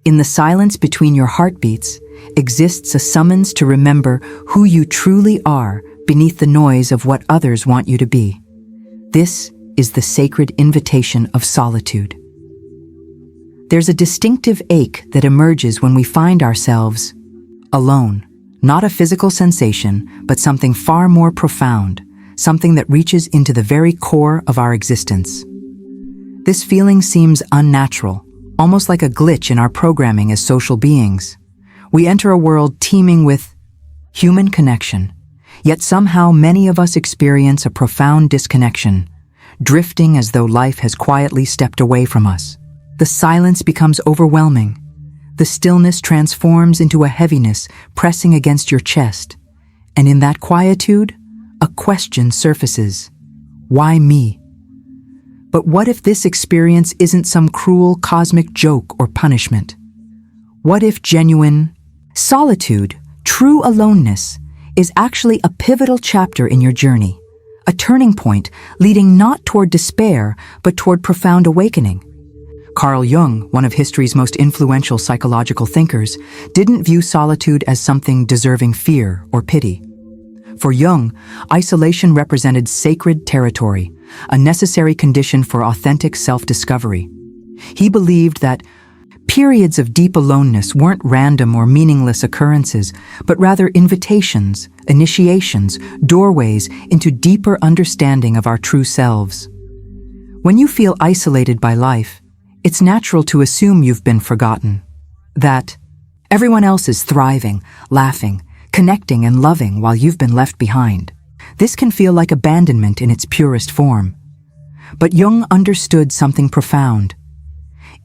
In the silence between your heartbeats exists a summons to remember who you truly are beneath the noise of what others want you to be. This is the sacred invitation of solitude. There's a distinctive ache that emerges when we find ourselves alone. Not a physical sensation, but something far more profound, something that reaches into the very core of our existence. This feeling seems unnatural, almost like a glitch in our programming as social beings. We enter a world teeming with human connection, yet somehow many of us experience a profound disconnection, drifting as though life has quietly stepped away from us. The silence becomes overwhelming. The stillness transforms into a heaviness pressing against your chest. And in that quietude, a question surfaces. Why me? But what if this experience isn't some cruel cosmic joke or punishment? What if genuine solitude, true aloneness, is actually a pivotal chapter in your journey, a turning point leading not toward despair, but toward profound awakening? Carl Jung, one of history's most influential psychological thinkers, didn't view solitude as something deserving fear or pity. For Jung, isolation represented sacred territory, a necessary condition for authentic self-discovery. He believed that periods of deep aloneness weren't random or meaningless occurrences, but rather invitations, initiations, doorways into deeper understanding of our true selves. When you feel isolated by life, it's natural to assume you've been forgotten, that everyone else is thriving, laughing, connecting and loving while you've been left behind. This can feel like abandonment in its purest form. But Jung understood something profound.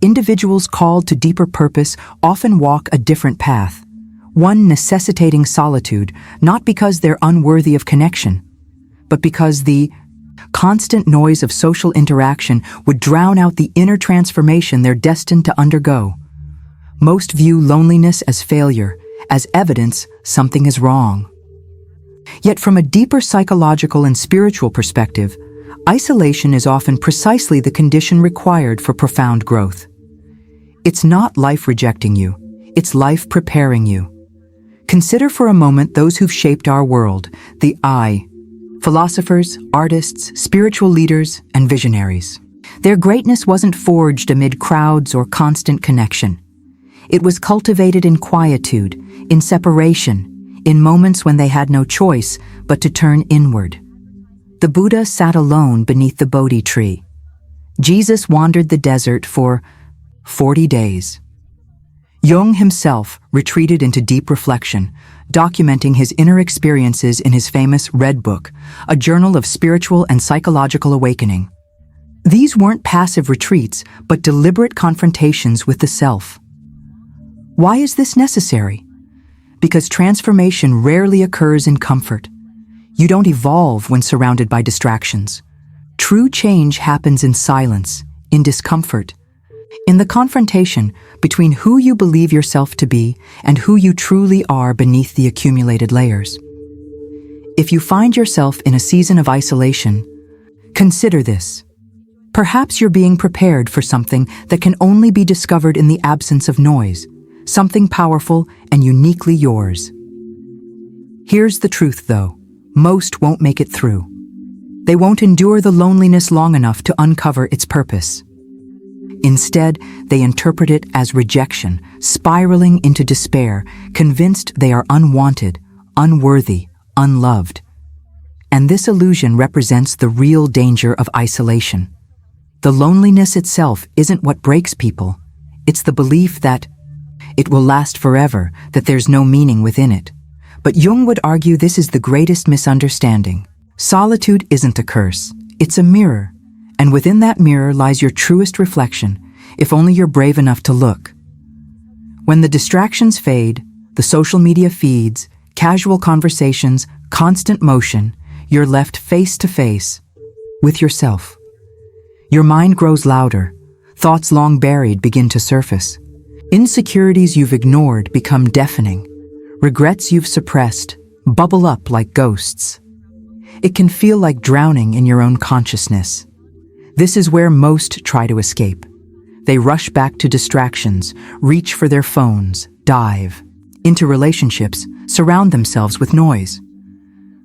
Individuals called to deeper purpose often walk a different path, one necessitating solitude, not because they're unworthy of connection, but because the constant noise of social interaction would drown out the inner transformation they're destined to undergo. Most view loneliness as failure, as evidence something is wrong. Yet from a deeper psychological and spiritual perspective, isolation is often precisely the condition required for profound growth. It's not life rejecting you, it's life preparing you. Consider for a moment those who've shaped our world, the I, philosophers, artists, spiritual leaders, and visionaries. Their greatness wasn't forged amid crowds or constant connection. It was cultivated in quietude, in separation, in moments when they had no choice but to turn inward. The Buddha sat alone beneath the Bodhi tree. Jesus wandered the desert for 40 days. Jung himself retreated into deep reflection, documenting his inner experiences in his famous Red Book, a journal of spiritual and psychological awakening. These weren't passive retreats, but deliberate confrontations with the self. Why is this necessary? Because transformation rarely occurs in comfort. You don't evolve when surrounded by distractions. True change happens in silence, in discomfort, in the confrontation between who you believe yourself to be and who you truly are beneath the accumulated layers. If you find yourself in a season of isolation, consider this. Perhaps you're being prepared for something that can only be discovered in the absence of noise, something powerful and uniquely yours. Here's the truth, though. Most won't make it through. They won't endure the loneliness long enough to uncover its purpose. Instead, they interpret it as rejection, spiraling into despair, convinced they are unwanted, unworthy, unloved. And this illusion represents the real danger of isolation. The loneliness itself isn't what breaks people. It's the belief that it will last forever, that there's no meaning within it. But Jung would argue this is the greatest misunderstanding. Solitude isn't a curse, it's a mirror. And within that mirror lies your truest reflection, if only you're brave enough to look. When the distractions fade, the social media feeds, casual conversations, constant motion, you're left face to face with yourself. Your mind grows louder, thoughts long buried begin to surface. Insecurities you've ignored become deafening. Regrets you've suppressed bubble up like ghosts. It can feel like drowning in your own consciousness. This is where most try to escape. They rush back to distractions, reach for their phones, dive into relationships, surround themselves with noise.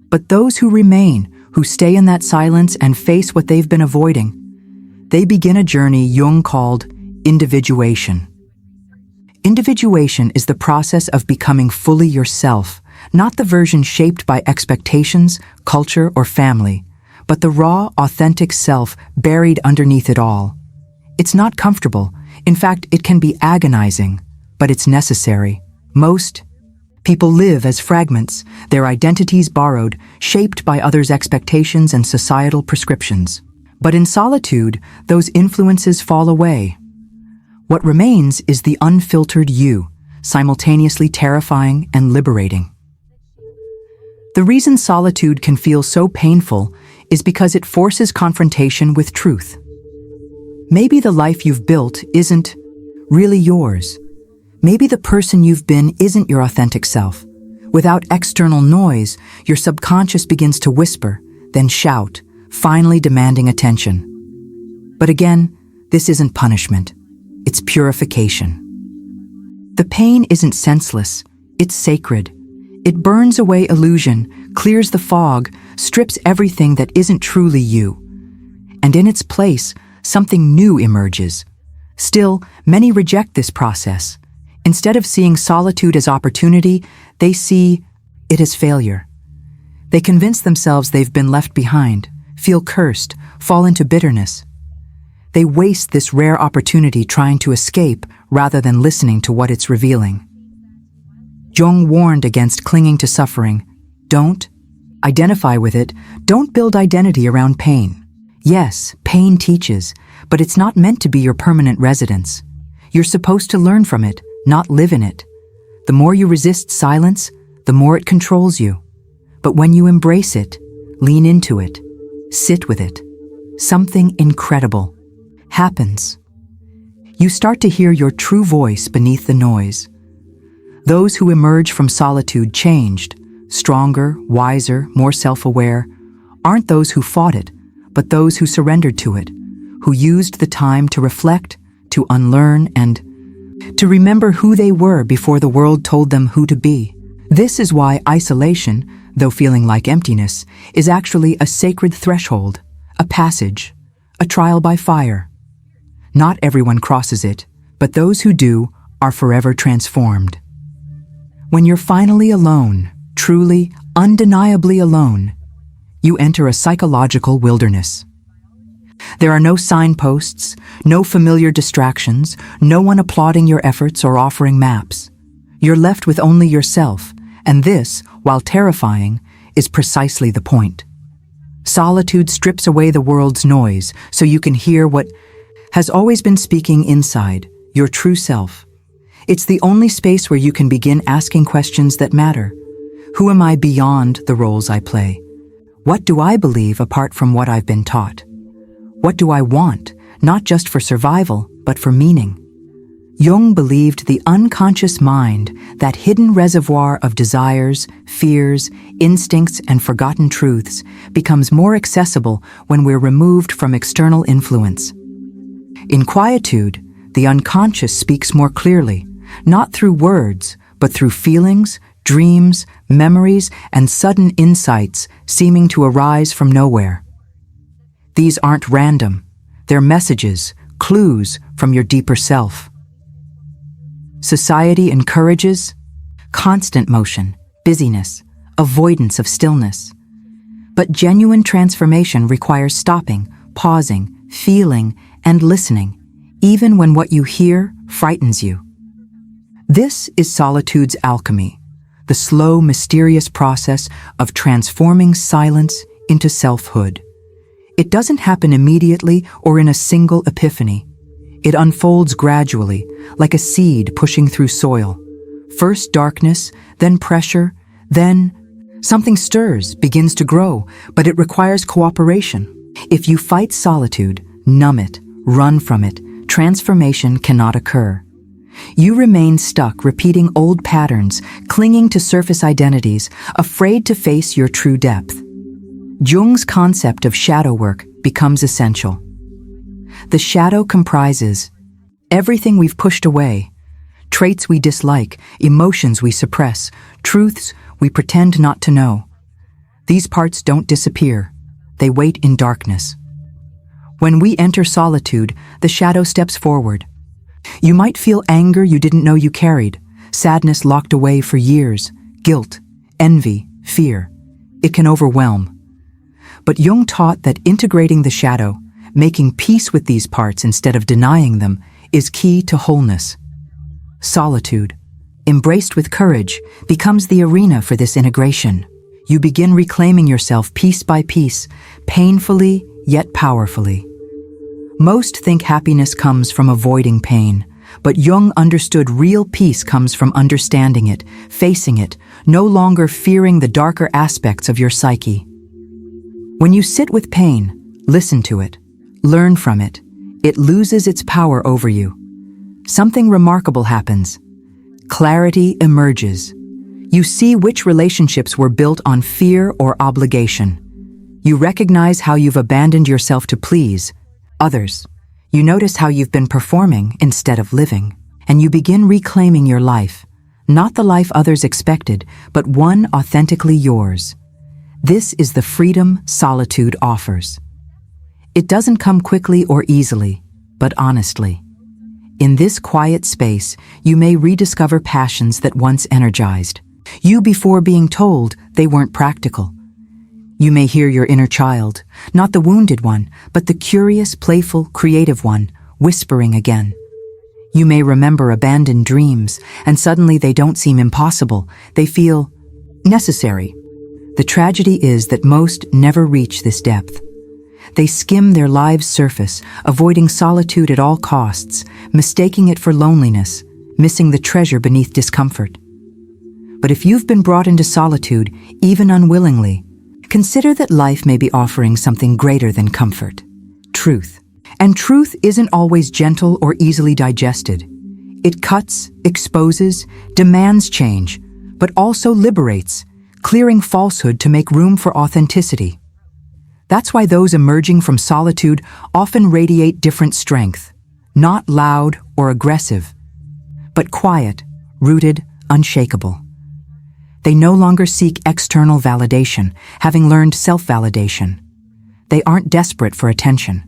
But those who remain, who stay in that silence and face what they've been avoiding, they begin a journey Jung called individuation. Individuation is the process of becoming fully yourself, not the version shaped by expectations, culture, or family, but the raw, authentic self buried underneath it all. It's not comfortable. In fact, it can be agonizing, but it's necessary. Most people live as fragments, their identities borrowed, shaped by others' expectations and societal prescriptions. But in solitude, those influences fall away. What remains is the unfiltered you, simultaneously terrifying and liberating. The reason solitude can feel so painful is because it forces confrontation with truth. Maybe the life you've built isn't really yours. Maybe the person you've been isn't your authentic self. Without external noise, your subconscious begins to whisper, then shout, finally demanding attention. But again, this isn't punishment. It's purification. The pain isn't senseless. It's sacred. It burns away illusion, clears the fog, strips everything that isn't truly you. And in its place, something new emerges. Still, many reject this process. Instead of seeing solitude as opportunity, they see it as failure. They convince themselves they've been left behind, feel cursed, fall into bitterness. They waste this rare opportunity trying to escape rather than listening to what it's revealing. Jung warned against clinging to suffering. Don't identify with it. Don't build identity around pain. Yes, pain teaches, but it's not meant to be your permanent residence. You're supposed to learn from it, not live in it. The more you resist silence, the more it controls you. But when you embrace it, lean into it, sit with it, something incredible happens. You start to hear your true voice beneath the noise. Those who emerge from solitude changed, stronger, wiser, more self-aware, aren't those who fought it, but those who surrendered to it, who used the time to reflect, to unlearn, and to remember who they were before the world told them who to be. This is why isolation, though feeling like emptiness, is actually a sacred threshold, a passage, a trial by fire. Not everyone crosses it, but those who do are forever transformed. When you're finally alone, truly, undeniably alone, you enter a psychological wilderness. There are no signposts, no familiar distractions, no one applauding your efforts or offering maps. You're left with only yourself, and this, while terrifying, is precisely the point. Solitude strips away the world's noise so you can hear what has always been speaking inside, your true self. It's the only space where you can begin asking questions that matter. Who am I beyond the roles I play? What do I believe apart from what I've been taught? What do I want, not just for survival, but for meaning? Jung believed the unconscious mind, that hidden reservoir of desires, fears, instincts, and forgotten truths, becomes more accessible when we're removed from external influence. In quietude, the unconscious speaks more clearly, not through words, but through feelings, dreams, memories, and sudden insights seeming to arise from nowhere. These aren't random. They're messages, clues from your deeper self. Society encourages constant motion, busyness, avoidance of stillness. But genuine transformation requires stopping, pausing, feeling, and listening, even when what you hear frightens you. This is solitude's alchemy, the slow, mysterious process of transforming silence into selfhood. It doesn't happen immediately or in a single epiphany. It unfolds gradually, like a seed pushing through soil. First darkness, then pressure, then something stirs, begins to grow, but it requires cooperation. If you fight solitude, numb it, run from it, transformation cannot occur. You remain stuck, repeating old patterns, clinging to surface identities, afraid to face your true depth. Jung's concept of shadow work becomes essential. The shadow comprises Everything we've pushed away, traits we dislike, emotions we suppress, truths we pretend not to know. These parts don't disappear. They wait in darkness. When we enter solitude, the shadow steps forward. You might feel anger you didn't know you carried, sadness locked away for years, guilt, envy, fear. It can overwhelm. But Jung taught that integrating the shadow, making peace with these parts instead of denying them, is key to wholeness. Solitude, embraced with courage, becomes the arena for this integration. You begin reclaiming yourself piece by piece, painfully yet powerfully. Most think happiness comes from avoiding pain, but Jung understood real peace comes from understanding it, facing it, no longer fearing the darker aspects of your psyche. When you sit with pain, listen to it, learn from it, it loses its power over you. Something remarkable happens. Clarity emerges. You see which relationships were built on fear or obligation. You recognize how you've abandoned yourself to please others. You notice how you've been performing instead of living. And you begin reclaiming your life, not the life others expected, but one authentically yours. This is the freedom solitude offers. It doesn't come quickly or easily, but honestly. In this quiet space, you may rediscover passions that once energized you before being told they weren't practical. You may hear your inner child, not the wounded one, but the curious, playful, creative one, whispering again. You may remember abandoned dreams, and suddenly they don't seem impossible. They feel necessary. The tragedy is that most never reach this depth. They skim their lives' surface, avoiding solitude at all costs, mistaking it for loneliness, missing the treasure beneath discomfort. But if you've been brought into solitude, even unwillingly, consider that life may be offering something greater than comfort. Truth. And truth isn't always gentle or easily digested. It cuts, exposes, demands change, but also liberates, clearing falsehood to make room for authenticity. That's why those emerging from solitude often radiate different strength, not loud or aggressive, but quiet, rooted, unshakable. They no longer seek external validation, having learned self-validation. They aren't desperate for attention,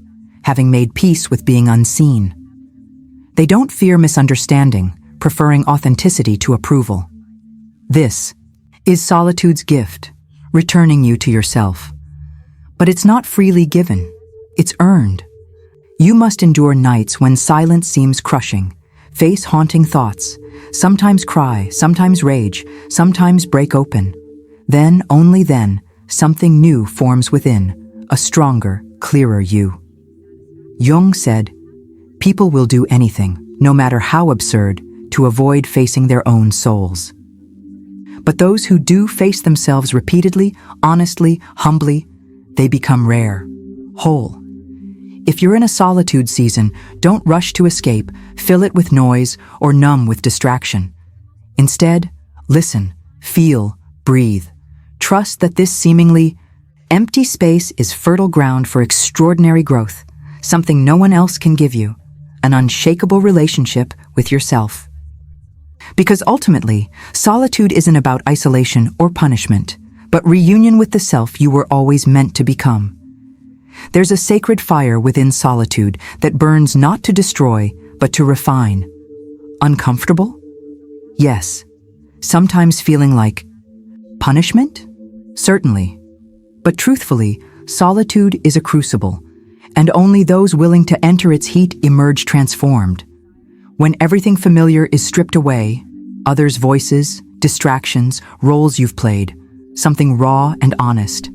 having made peace with being unseen. They don't fear misunderstanding, preferring authenticity to approval. This is solitude's gift, returning you to yourself. But it's not freely given, it's earned. You must endure nights when silence seems crushing, face haunting thoughts, sometimes cry, sometimes rage, sometimes break open. Then, only then, something new forms within, a stronger, clearer you. Jung said, "People will do anything, no matter how absurd, to avoid facing their own souls. But those who do face themselves repeatedly, honestly, humbly, they become rare, whole." If you're in a solitude season, don't rush to escape, fill it with noise, or numb with distraction. Instead, listen, feel, breathe. Trust that this seemingly empty space is fertile ground for extraordinary growth, something no one else can give you, an unshakable relationship with yourself. Because ultimately, solitude isn't about isolation or punishment, but reunion with the self you were always meant to become. There's a sacred fire within solitude that burns not to destroy, but to refine. Uncomfortable? Yes. Sometimes feeling like punishment? Certainly. But truthfully, solitude is a crucible, and only those willing to enter its heat emerge transformed. When everything familiar is stripped away, others' voices, distractions, roles you've played, something raw and honest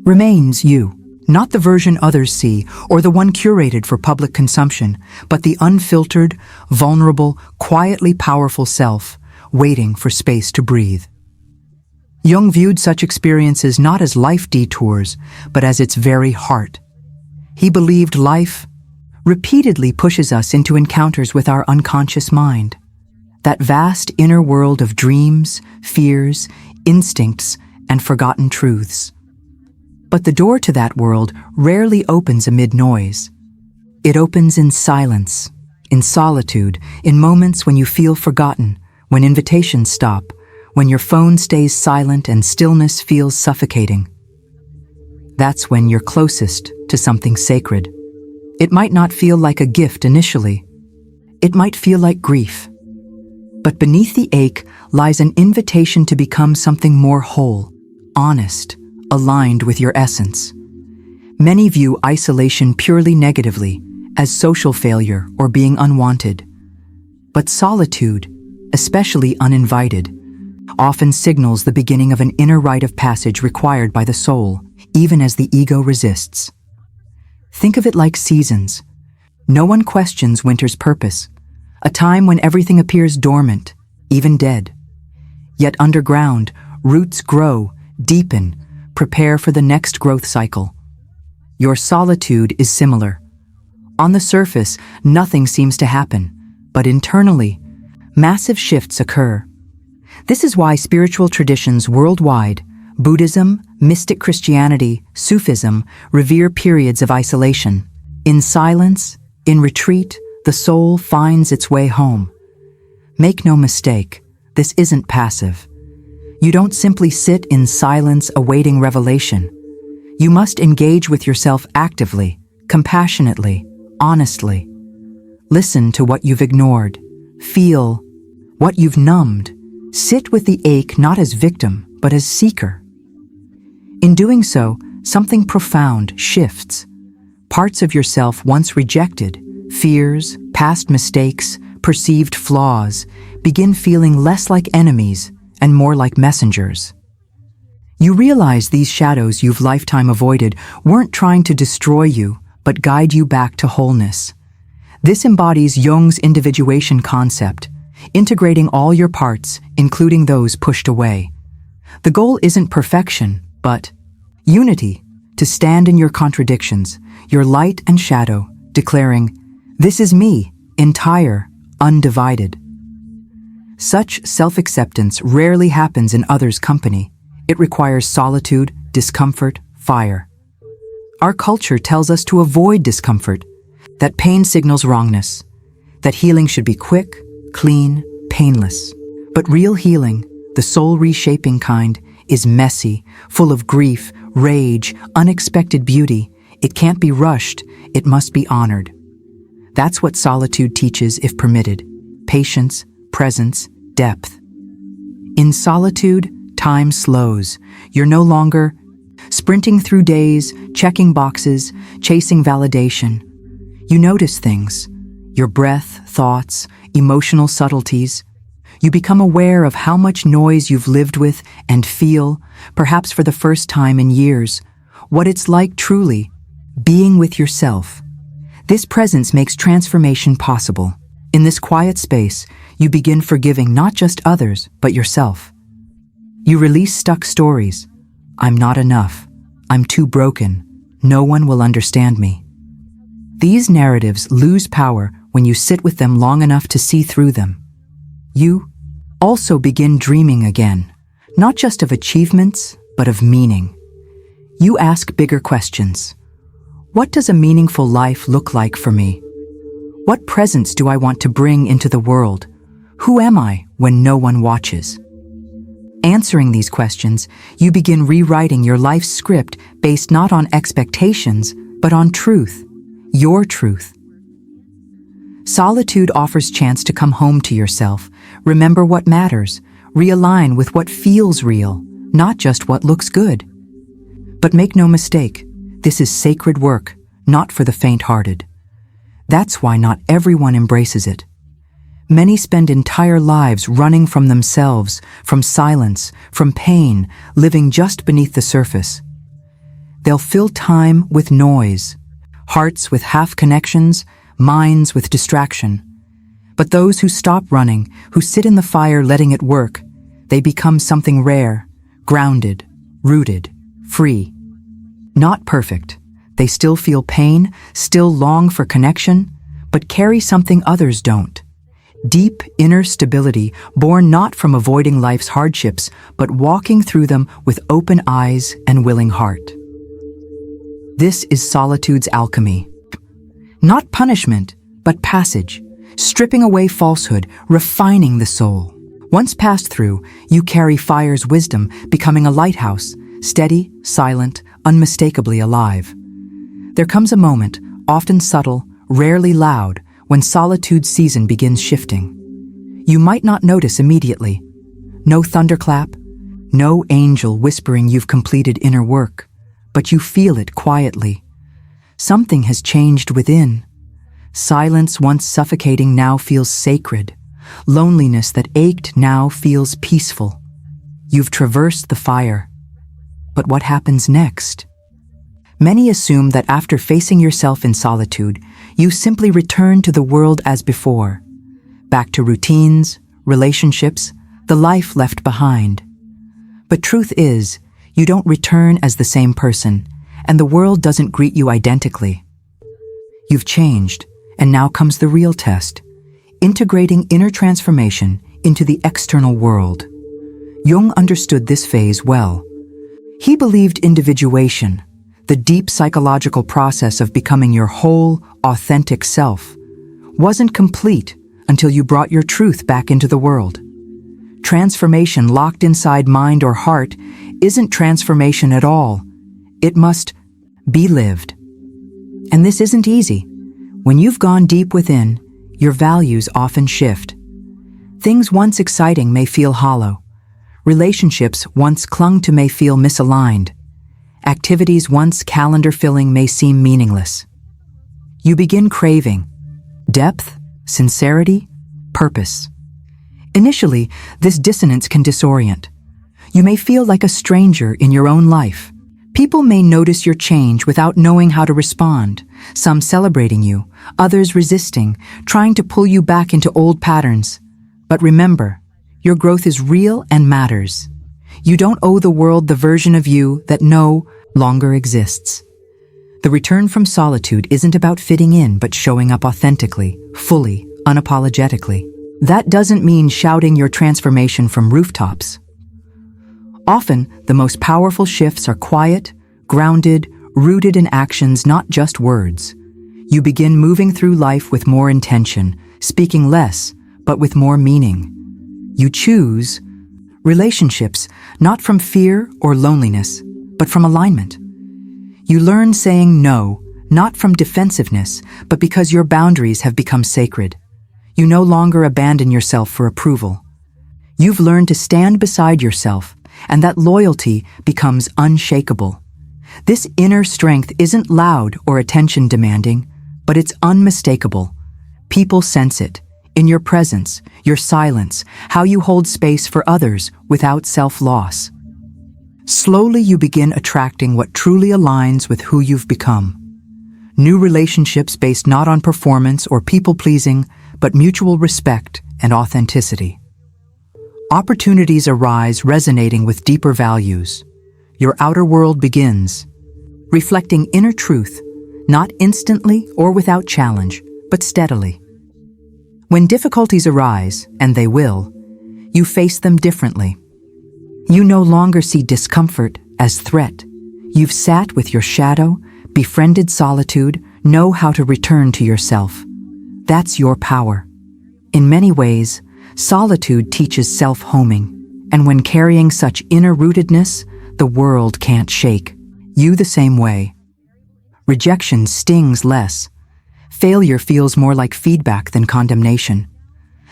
remains you. Not the version others see or the one curated for public consumption, but the unfiltered, vulnerable, quietly powerful self, waiting for space to breathe. Jung viewed such experiences not as life detours, but as its very heart. He believed life repeatedly pushes us into encounters with our unconscious mind, that vast inner world of dreams, fears, instincts, and forgotten truths. But the door to that world rarely opens amid noise. It opens in silence, in solitude, in moments when you feel forgotten, when invitations stop, when your phone stays silent and stillness feels suffocating. That's when you're closest to something sacred. It might not feel like a gift initially. It might feel like grief. But beneath the ache lies an invitation to become something more whole, honest, aligned with your essence. Many view isolation purely negatively, as social failure or being unwanted. But solitude, especially uninvited, often signals the beginning of an inner rite of passage required by the soul, even as the ego resists. Think of it like seasons. No one questions winter's purpose, a time when everything appears dormant, even dead. Yet underground, roots grow, deepen, prepare for the next growth cycle. Your solitude is similar. On the surface, nothing seems to happen, but internally, massive shifts occur. This is why spiritual traditions worldwide, Buddhism, mystic Christianity, Sufism, revere periods of isolation. In silence, in retreat, the soul finds its way home. Make no mistake, this isn't passive. You don't simply sit in silence awaiting revelation. You must engage with yourself actively, compassionately, honestly. Listen to what you've ignored. Feel what you've numbed. Sit with the ache not as victim, but as seeker. In doing so, something profound shifts. Parts of yourself once rejected, fears, past mistakes, perceived flaws, begin feeling less like enemies and more like messengers. You realize these shadows you've lifetime avoided weren't trying to destroy you, but guide you back to wholeness. This embodies Jung's individuation concept, integrating all your parts, including those pushed away. The goal isn't perfection, but unity, to stand in your contradictions, your light and shadow, declaring, "This is me, entire, undivided." Such self-acceptance rarely happens in others' company. It requires solitude, discomfort, fire. Our culture tells us to avoid discomfort, that pain signals wrongness, that healing should be quick, clean, painless. But real healing, the soul-reshaping kind, is messy, full of grief, rage, unexpected beauty. It can't be rushed, it must be honored. That's what solitude teaches if permitted: patience, presence, depth. In solitude, time slows. You're no longer sprinting through days, checking boxes, chasing validation. You notice things, your breath, thoughts, emotional subtleties. You become aware of how much noise you've lived with and feel, perhaps for the first time in years, what it's like truly being with yourself. This presence makes transformation possible. In this quiet space, you begin forgiving not just others, but yourself. You release stuck stories. I'm not enough. I'm too broken. No one will understand me. These narratives lose power when you sit with them long enough to see through them. You also begin dreaming again, not just of achievements, but of meaning. You ask bigger questions. What does a meaningful life look like for me? What presence do I want to bring into the world? Who am I when no one watches? Answering these questions, you begin rewriting your life's script based not on expectations, but on truth, your truth. Solitude offers chance to come home to yourself, remember what matters, realign with what feels real, not just what looks good. But make no mistake, this is sacred work, not for the faint-hearted. That's why not everyone embraces it. Many spend entire lives running from themselves, from silence, from pain, living just beneath the surface. They'll fill time with noise, hearts with half-connections, minds with distraction. But those who stop running, who sit in the fire letting it work, they become something rare, grounded, rooted, free. Not perfect. They still feel pain, still long for connection, but carry something others don't. Deep inner stability born not from avoiding life's hardships, but walking through them with open eyes and willing heart. This is solitude's alchemy. Not punishment, but passage. stripping away falsehood, refining the soul. Once passed through, you carry fire's wisdom, becoming a lighthouse, steady, silent, unmistakably alive. There comes a moment, often subtle, rarely loud, when solitude's season begins shifting. You might not notice immediately. No thunderclap, no angel whispering you've completed inner work, but you feel it quietly. Something has changed within. Silence once suffocating now feels sacred. Loneliness that ached now feels peaceful. You've traversed the fire. But what happens next? Many assume that after facing yourself in solitude, you simply return to the world as before. Back to routines, relationships, the life left behind. But truth is, you don't return as the same person, and the world doesn't greet you identically. You've changed, and now comes the real test, integrating inner transformation into the external world. Jung understood this phase well. He believed individuation, the deep psychological process of becoming your whole, authentic self, wasn't complete until you brought your truth back into the world. Transformation locked inside mind or heart isn't transformation at all. It must be lived. And this isn't easy. When you've gone deep within, your values often shift. Things once exciting may feel hollow. Relationships once clung to may feel misaligned. Activities once calendar-filling may seem meaningless. You begin craving depth, sincerity, purpose. Initially, this dissonance can disorient. You may feel like a stranger in your own life. People may notice your change without knowing how to respond, some celebrating you, others resisting, trying to pull you back into old patterns. But remember, your growth is real and matters. You don't owe the world the version of you that no longer exists. The return from solitude isn't about fitting in, but showing up authentically, fully, unapologetically. That doesn't mean shouting your transformation from rooftops. Often, the most powerful shifts are quiet, grounded, rooted in actions, not just words. You begin moving through life with more intention, speaking less, but with more meaning. You choose relationships not from fear or loneliness, but from alignment. You learn saying no, not from defensiveness, but because your boundaries have become sacred. You no longer abandon yourself for approval. You've learned to stand beside yourself, and that loyalty becomes unshakable. This inner strength isn't loud or attention-demanding, but it's unmistakable. People sense it. In your presence, your silence, how you hold space for others without self-loss. Slowly you begin attracting what truly aligns with who you've become. New relationships based not on performance or people-pleasing, but mutual respect and authenticity. Opportunities arise resonating with deeper values. Your outer world begins, reflecting inner truth, not instantly or without challenge, but steadily. When difficulties arise, and they will, you face them differently. You no longer see discomfort as threat. You've sat with your shadow, befriended solitude, know how to return to yourself. That's your power. In many ways, solitude teaches self-homing, and when carrying such inner rootedness, the world can't shake. You the same way. Rejection stings less. Failure feels more like feedback than condemnation.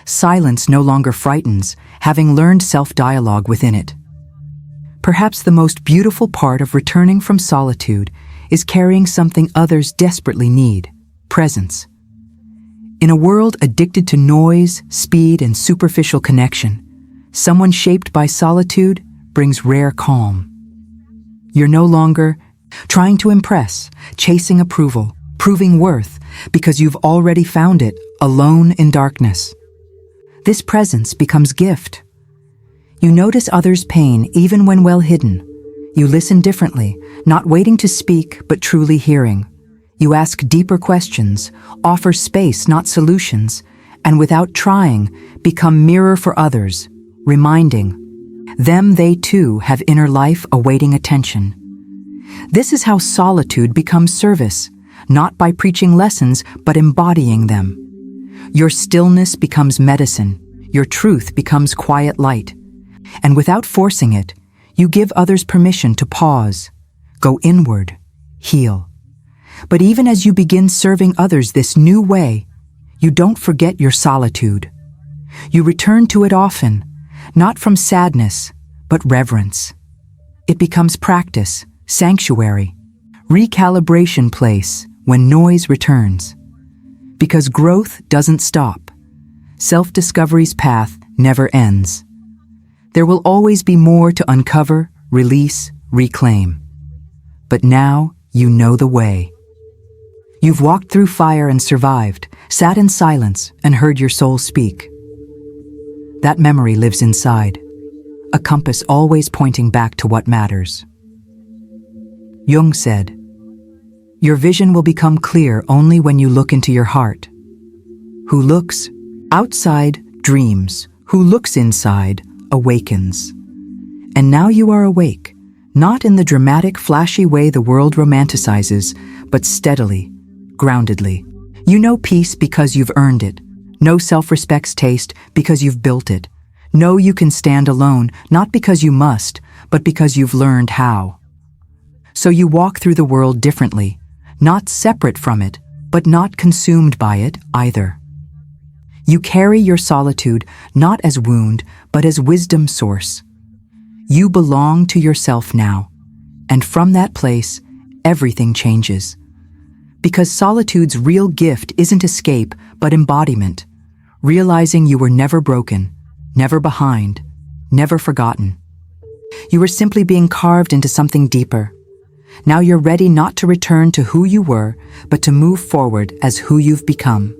Silence no longer frightens, having learned self-dialogue within it. Perhaps the most beautiful part of returning from solitude is carrying something others desperately need: presence. In a world addicted to noise, speed, and superficial connection, someone shaped by solitude brings rare calm. You're no longer trying to impress, chasing approval, proving worth, because you've already found it, alone in darkness. This presence becomes gift. You notice others' pain even when well hidden. You listen differently, not waiting to speak, but truly hearing. You ask deeper questions, offer space, not solutions, and without trying, become mirror for others, reminding them they too have inner life awaiting attention. This is how solitude becomes service, not by preaching lessons, but embodying them. Your stillness becomes medicine. Your truth becomes quiet light. And without forcing it, you give others permission to pause, go inward, heal. But even as you begin serving others this new way, you don't forget your solitude. You return to it often, not from sadness, but reverence. It becomes practice, sanctuary, recalibration place when noise returns. Because growth doesn't stop. Self-discovery's path never ends. There will always be more to uncover, release, reclaim. But now you know the way. You've walked through fire and survived, sat in silence and heard your soul speak. That memory lives inside, a compass always pointing back to what matters. Jung said, "Your vision will become clear only when you look into your heart. Who looks outside dreams, who looks inside awakens." And now you are awake, not in the dramatic, flashy way the world romanticizes, but steadily, groundedly. You know peace because you've earned it. Know self-respect's taste because you've built it. Know you can stand alone, not because you must, but because you've learned how. So you walk through the world differently, not separate from it, but not consumed by it either. You carry your solitude not as wound, but as wisdom source. You belong to yourself now, and from that place, everything changes. Because solitude's real gift isn't escape, but embodiment, realizing you were never broken, never behind, never forgotten. You were simply being carved into something deeper. Now you're ready not to return to who you were, but to move forward as who you've become.